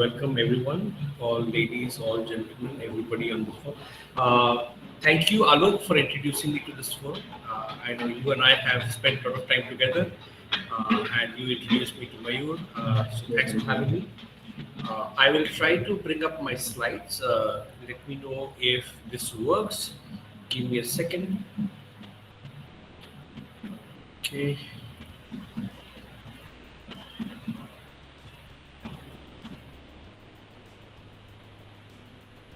welcome everyone, all ladies, all gentlemen, everybody on the phone. Thank you, Alok, for introducing me to this phone. I know you and I have spent a lot of time together, and you introduced me to Mayur. So thanks for having me. I will try to bring up my slides. Let me know if this works. Give me a second. Okay.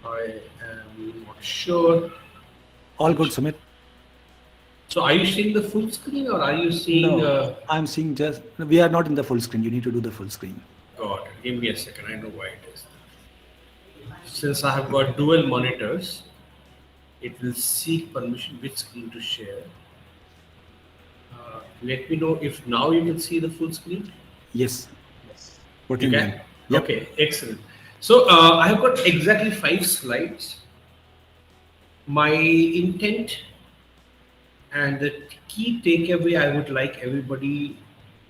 I am not sure. All good, Sumit. So are you seeing the full screen or are you seeing? No, I'm seeing we are not in the full screen. You need to do the full screen. God, give me a second. I know why it is. Since I have got dual monitors, it will seek permission which screen to share. Let me know if now you can see the full screen. Yes. You can? Yep. Okay, excellent. So I have got exactly 5 slides. My intent and the key takeaway I would like everybody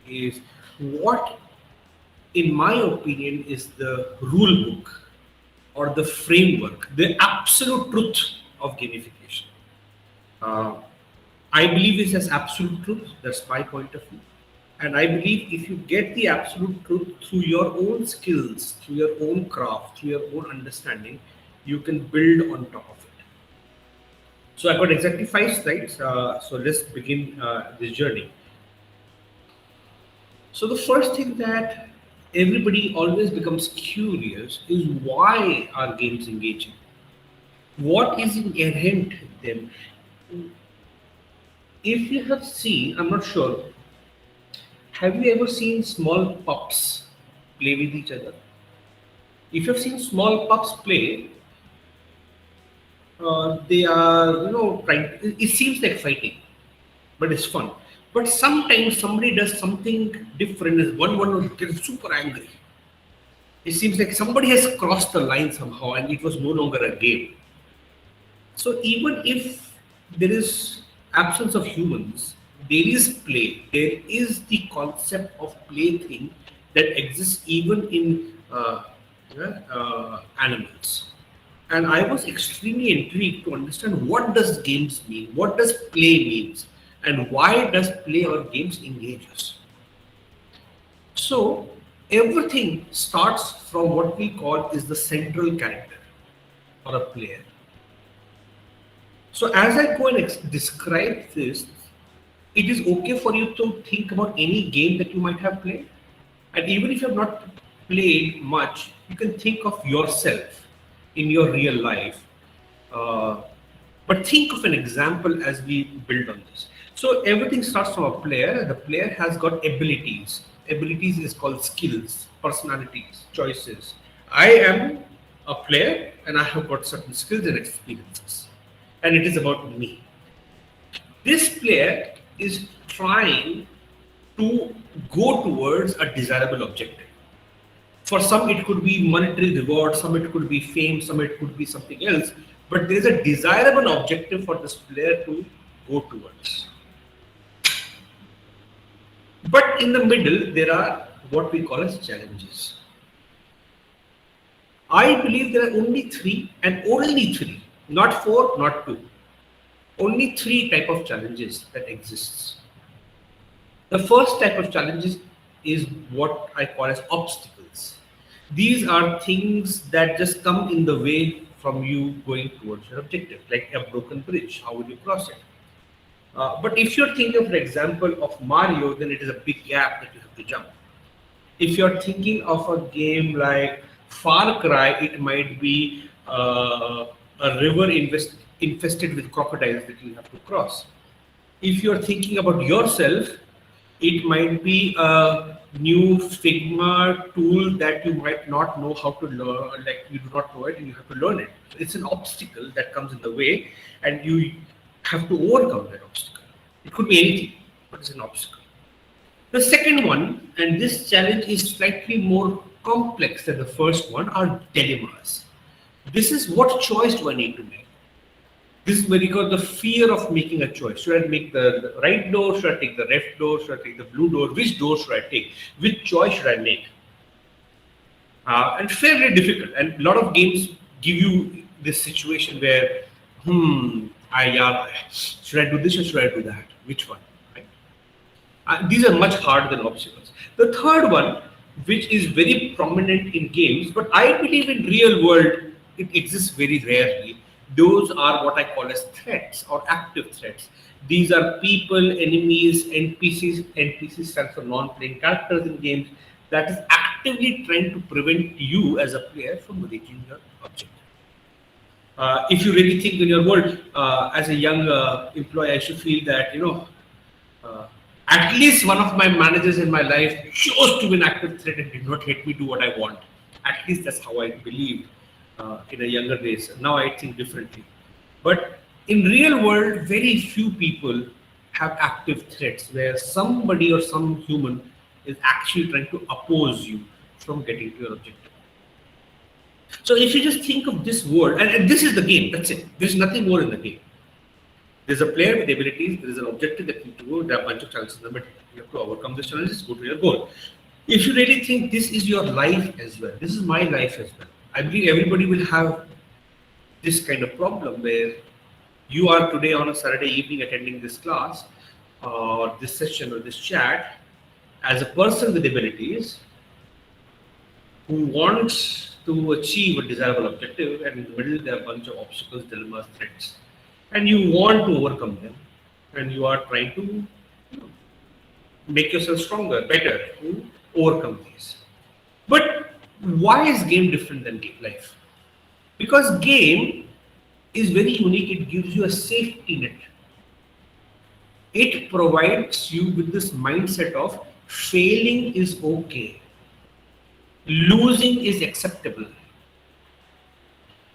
is what, in my opinion, is the rule book or the framework, the absolute truth of gamification. I believe this as absolute truth. That's my point of view. And I believe if you get the absolute truth through your own skills, through your own craft, through your own understanding, you can build on top of it. So I've got exactly 5 slides. So let's begin this journey. So the first thing that everybody always becomes curious is why are games engaging? What is inherent in them? If you have seen, I'm not sure, have you ever seen small pups play with each other? If you've seen small pups play, they are, trying. It seems like fighting, but it's fun. But sometimes somebody does something different. Is one will get super angry. It seems like somebody has crossed the line somehow, and it was no longer a game. So even if there is absence of humans, there is play. There is the concept of plaything that exists even in animals. And I was extremely intrigued to understand what does games mean, what does play means, and why does play or games engage us. So everything starts from what we call is the central character or a player. So as I go and describe this, it is okay for you to think about any game that you might have played. And even if you have not played much, you can think of yourself in your real life. But think of an example as we build on this. So everything starts from a player. The player has got abilities. Abilities is called skills, personalities, choices. I am a player and I have got certain skills and experiences. And it is about me. This player is trying to go towards a desirable objective. For some, it could be monetary reward, some it could be fame, some it could be something else. But there is a desirable objective for this player to go towards. But in the middle, there are what we call as challenges. I believe there are only 3 and only 3, not 4, not 2. Only 3 type of challenges that exists. The first type of challenges is what I call as obstacles. These are things that just come in the way from you going towards your objective, like a broken bridge. How will you cross it? But if you're thinking of an example of Mario, then it is a big gap that you have to jump. If you're thinking of a game like Far Cry, it might be a river infested with crocodiles that you have to cross. If you're thinking about yourself, it might be a new Figma tool that you might not know how to learn, like you do not know it and you have to learn it. So it's an obstacle that comes in the way and you have to overcome that obstacle. It could be anything, but it's an obstacle. The second one, and this challenge is slightly more complex than the first one, are dilemmas. This is what choice do I need to make? This is where you got the fear of making a choice. Should I make the right door? Should I take the left door? Should I take the blue door? Which door should I take? Which choice should I make? and fairly difficult. And a lot of games give you this situation where, should I do this or should I do that? Which one? Right? These are much harder than obstacles. The third one, which is very prominent in games, but I believe in real world it exists very rarely. Those are what I call as threats or active threats. These are people, enemies, NPCs. NPCs stands for non-playing characters in games that is actively trying to prevent you as a player from reaching your objective. If you really think in your world, as a young employee, I should feel that uh, at least one of my managers in my life chose to be an active threat and did not let me do what I want. At least that's how I believed in a younger days. Now I think differently. But in real world, very few people have active threats where somebody or some human is actually trying to oppose you from getting to your objective. So if you just think of this world, and this is the game, that's it. There's nothing more in the game. There's a player with abilities, there is an objective that you need to go, there are a bunch of challenges, but you have to overcome these challenges, go to your goal. If you really think this is your life as well, this is my life as well, I believe everybody will have this kind of problem where you are today on a Saturday evening attending this class or this session or this chat as a person with abilities who wants to achieve a desirable objective, and in the middle there are a bunch of obstacles, dilemmas, threats, and you want to overcome them, and you are trying to make yourself stronger, better, to overcome these. But why is game different than life? Because game is very unique. It gives you a safety net. It provides you with this mindset of failing is okay, losing is acceptable.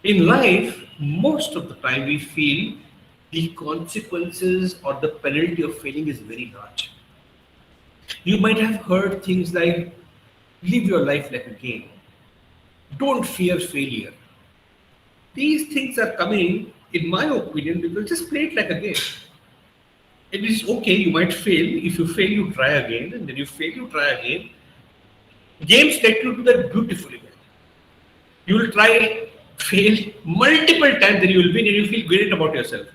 In life, most of the time we feel the consequences or the penalty of failing is very large. You might have heard things like, live your life like a game. Don't fear failure. These things are coming, in my opinion, because just play it like a game. It is okay, you might fail. If you fail, you try again, and then you fail, you try again. Games let you do that beautifully well. You will try, fail multiple times, then you will win, and you feel great about yourself.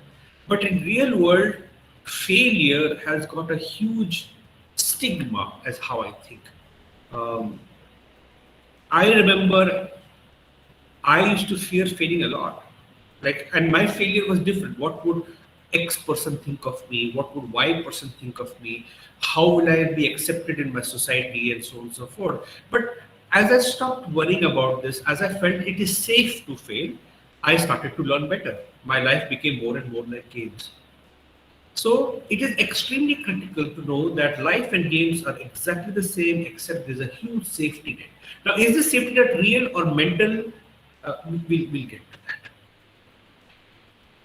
But in real world, failure has got a huge stigma, as how I think. I remember I used to fear failing a lot. And my failure was different. What would X person think of me? What would Y person think of me? How will I be accepted in my society, and so on and so forth? But as I stopped worrying about this, as I felt it is safe to fail, I started to learn better. My life became more and more like games. So it is extremely critical to know that life and games are exactly the same, except there's a huge safety net. Now, is this safety net real or mental? We'll get to that.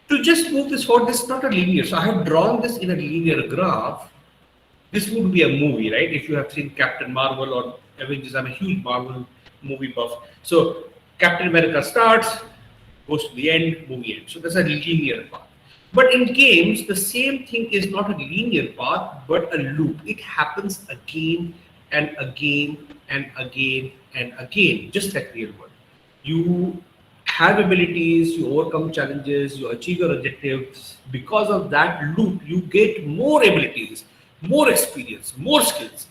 To just move this forward, this is not a linear. So I have drawn this in a linear graph. This would be a movie, right? If you have seen Captain Marvel or Avengers, I'm a huge Marvel movie buff. So Captain America starts, goes to the end, movie ends. So that's a linear path. But in games, the same thing is not a linear path, but a loop. It happens again and again and again and again, just like real world. You have abilities, you overcome challenges, you achieve your objectives. Because of that loop, you get more abilities, more experience, more skills.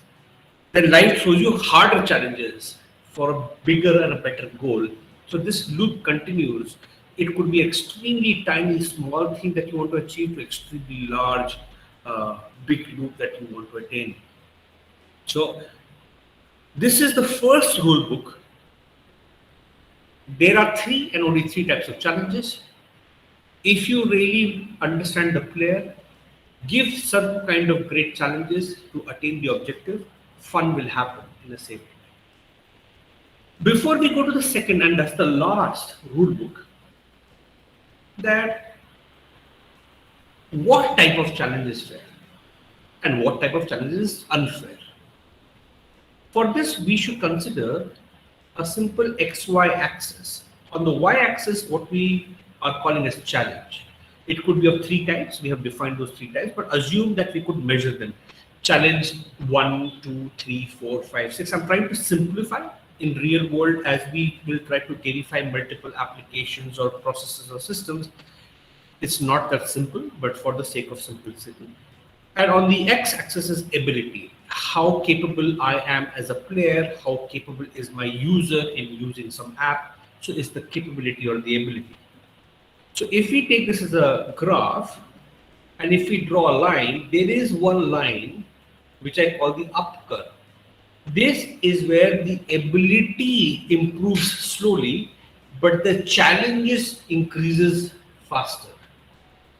Then life throws you harder challenges for a bigger and a better goal. So this loop continues. It could be extremely tiny, small thing that you want to achieve to extremely large, big loop that you want to attain. So this is the first rule book. There are three and only three types of challenges. If you really understand the player, give some kind of great challenges to attain the objective, fun will happen in a safe way. Before we go to the second, and that's the last rule book, that what type of challenge is fair and what type of challenge is unfair. For this, we should consider a simple XY axis. On the Y axis, what we are calling as challenge. It could be of three types. We have defined those three types, but assume that we could measure them. Challenge 1, 2, 3, 4, 5, 6. I'm trying to simplify. in real world, as we will try to gamify multiple applications or processes or systems, it's not that simple, but for the sake of simplicity. And on the x-axis is ability. How capable I am as a player, how capable is my user in using some app. So it's the capability or the ability. So if we take this as a graph, and if we draw a line, there is one line which I call the up curve. This is where the ability improves slowly, but the challenges increases faster.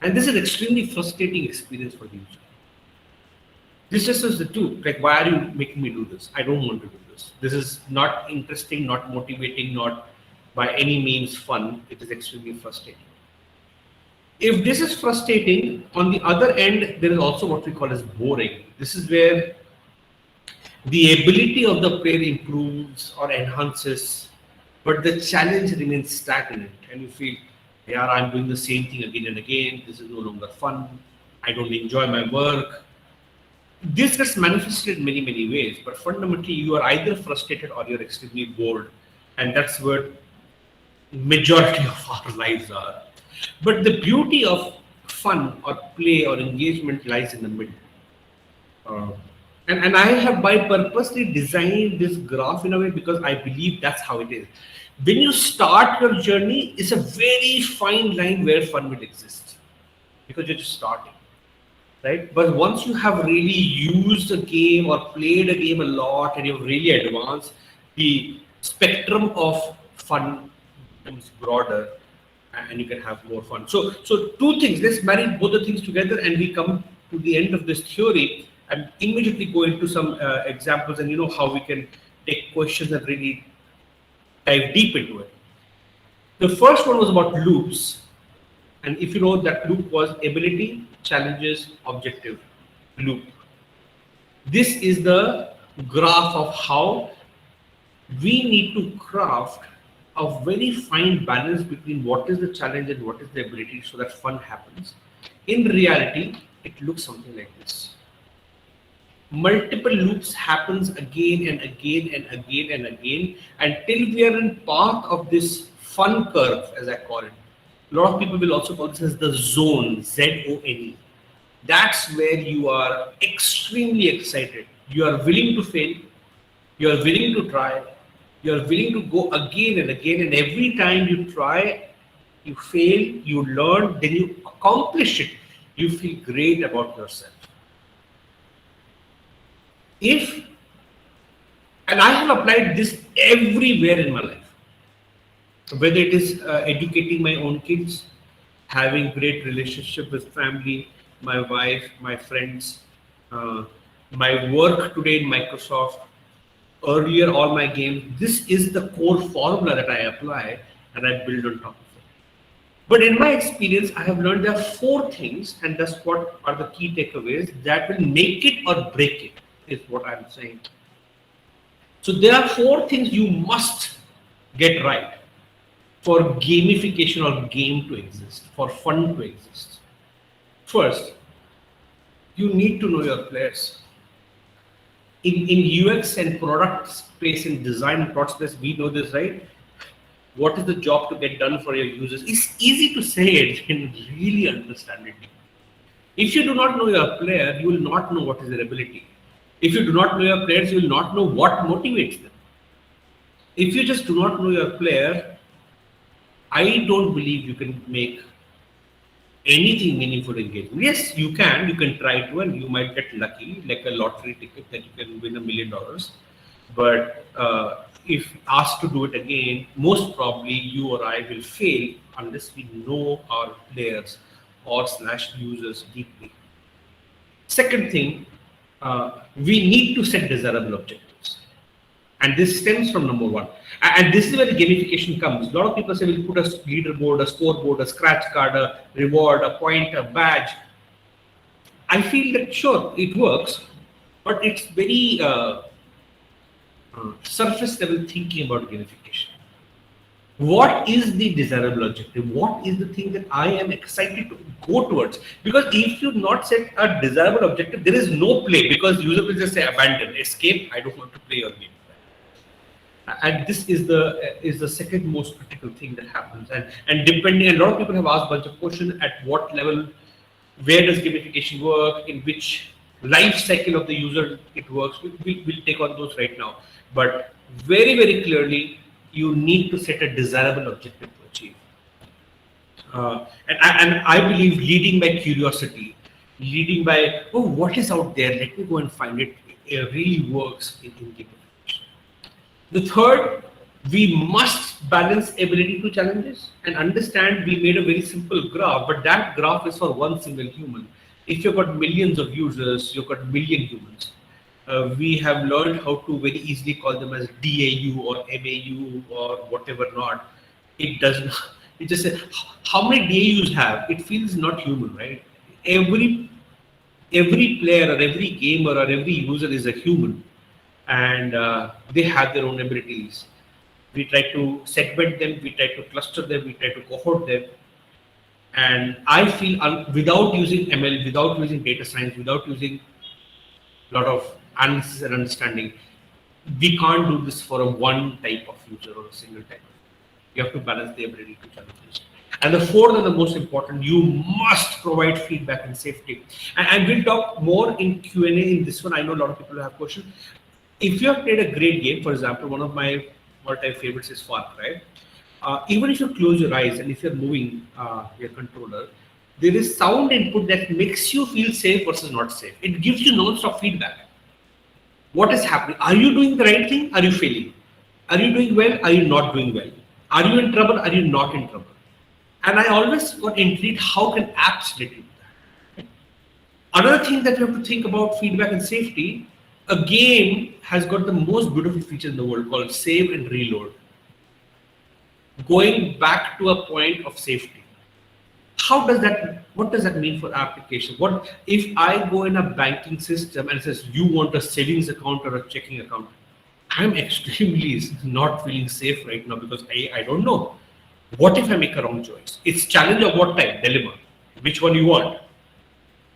And this is an extremely frustrating experience for the user. This just is the two. Like, why are you making me do this? I don't want to do this. This is not interesting, not motivating, not by any means fun. It is extremely frustrating. If this is frustrating, on the other end, there is also what we call as boring. This is where the ability of the player improves or enhances, but the challenge remains stagnant, and you feel, yeah, I'm doing the same thing again and again. This is no longer fun. I don't enjoy my work. This gets manifested in many, many ways, but fundamentally, you are either frustrated or you're extremely bored, and that's what majority of our lives are. But the beauty of fun or play or engagement lies in the middle. And I have by purposely designed this graph in a way because I believe that's how it is. When you start your journey, it's a very fine line where fun will exist because you're just starting, right? But once you have really used a game or played a game a lot and you've really advanced, the spectrum of fun becomes broader and you can have more fun. So two things, let's marry both the things together and we come to the end of this theory and immediately go into some examples and how we can take questions and really dive deep into it. The first one was about loops. And if you know, that loop was ability, challenges, objective, loop. This is the graph of how we need to craft a very fine balance between what is the challenge and what is the ability so that fun happens. In reality, it looks something like this. Multiple loops happens again and again and again and again until we are in part of this fun curve, as I call it. A lot of people will also call this as the zone, Z-O-N-E. That's where you are extremely excited. You are willing to fail. You are willing to try. You are willing to go again and again. And every time you try, you fail, you learn, then you accomplish it. You feel great about yourself. And I have applied this everywhere in my life, whether it is educating my own kids, having great relationship with family, my wife, my friends, my work today in Microsoft, earlier all my games. This is the core formula that I apply and I build on top of it. But in my experience, I have learned there are 4 things, and that's what are the key takeaways that will make it or break it, is what I'm saying. So there are 4 things you must get right for gamification or game to exist, for fun to exist. First, you need to know your players. In UX and product space and design and product space, we know this, right? What is the job to get done for your users? It's easy to say it and really understand it. If you do not know your player, you will not know what is their ability. If you do not know your players, you will not know what motivates them. If you just do not know your player, I don't believe you can make anything meaningful engagement. Yes, you can try to, and you might get lucky, like a lottery ticket that you can win $1 million. But if asked to do it again, most probably you or I will fail unless we know our players or / users deeply. Second thing, we need to set desirable objectives. And this stems from number 1. And this is where the gamification comes. A lot of people say we'll put a leaderboard, a scoreboard, a scratch card, a reward, a point, a badge. I feel that sure, it works, but it's very surface level thinking about gamification. What is the desirable objective? What is the thing that I am excited to go towards? Because if you not set a desirable objective, there is no play, because user will just say abandon, escape, I don't want to play your game. And this is the second most critical thing that happens. And depending, a lot of people have asked a bunch of questions at what level, where does gamification work, in which life cycle of the user it works. We'll take on those right now. But very clearly, you need to set a desirable objective to achieve. And I believe leading by curiosity, leading by, oh, what is out there? Let me go and find it. It really works in gamification. The third, we must balance ability to challenges and understand we made a very simple graph, but that graph is for one single human. If you've got millions of users, you've got million humans. We have learned how to very easily call them as DAU or MAU or whatever not. It does not. It just says how many DAUs have. It feels not human, right? Every player or every gamer or every user is a human, and they have their own abilities. We try to segment them, we try to cluster them, we try to cohort them. And I feel without using ML, without using data science, without using a lot of analysis and understanding, we can't do this for a one type of user or a single type. You have to balance the ability to challenges. And the fourth and the most important, you must provide feedback and safety. And we'll talk more in Q&A in this one. I know a lot of people have questions. If you have played a great game, for example, one of my all-time favorites is Far Cry. Even if you close your eyes and if you're moving your controller, there is sound input that makes you feel safe versus not safe. It gives you non-stop feedback. What is happening? Are you doing the right thing? Are you failing? Are you doing well? Are you not doing well? Are you in trouble? Are you not in trouble? And I always got intrigued, how can apps let you do that? Another thing that you have to think about feedback and safety, a game has got the most beautiful feature in the world called save and reload. Going back to a point of safety. What does that mean for application? What if I go in a banking system and it says you want a savings account or a checking account? I'm extremely not feeling safe right now because I don't know. What if I make a wrong choice? It's challenge of what type? Dilemma. Which one you want?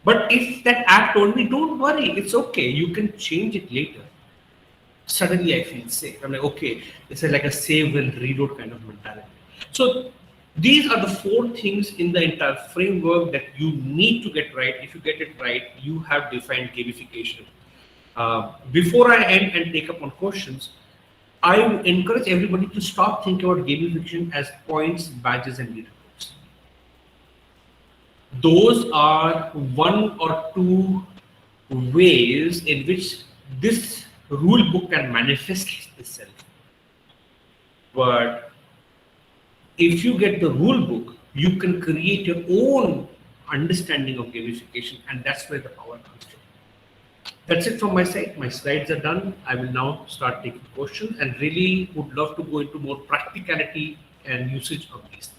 But if that app told me, don't worry, it's okay, you can change it later. Suddenly I feel safe. I'm like, okay, it's like a save and reload kind of mentality. So these are the four things in the entire framework that you need to get right. If you get it right, you have defined gamification. Before I end and take up on questions, I encourage everybody to stop thinking about gamification as points, badges, and leaderboards. Those are one or two ways in which this rule book can manifest itself. But if you get the rule book, you can create your own understanding of gamification, and that's where the power comes from. That's it from my side. My slides are done. I will now start taking questions and really would love to go into more practicality and usage of these things.